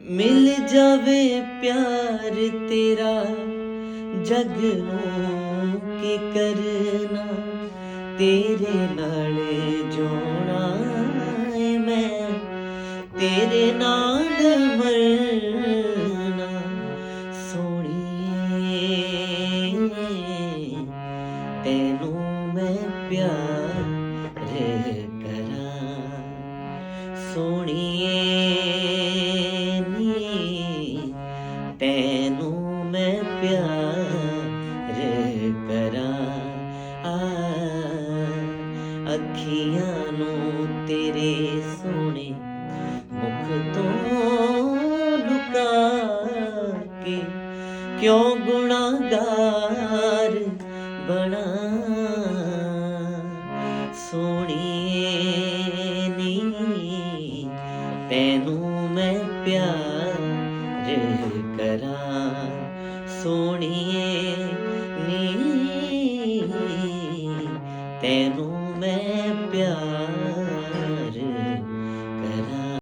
मिल जावे प्यार तेरा जग नूं की करना, तेरे नाल जोना है मैं, तेरे नाल मरना। सोहणीए तैनू मैं प्यार करां, सोहणीए तैनू मैं प्यार करां। अखियां नूं तेरे सोहणे मुख तो लुका के क्यों गुनाहगार बना। सोहणीए नी तैनू मैं प्यार करां, सोहणीए नी तैनू मैं प्यार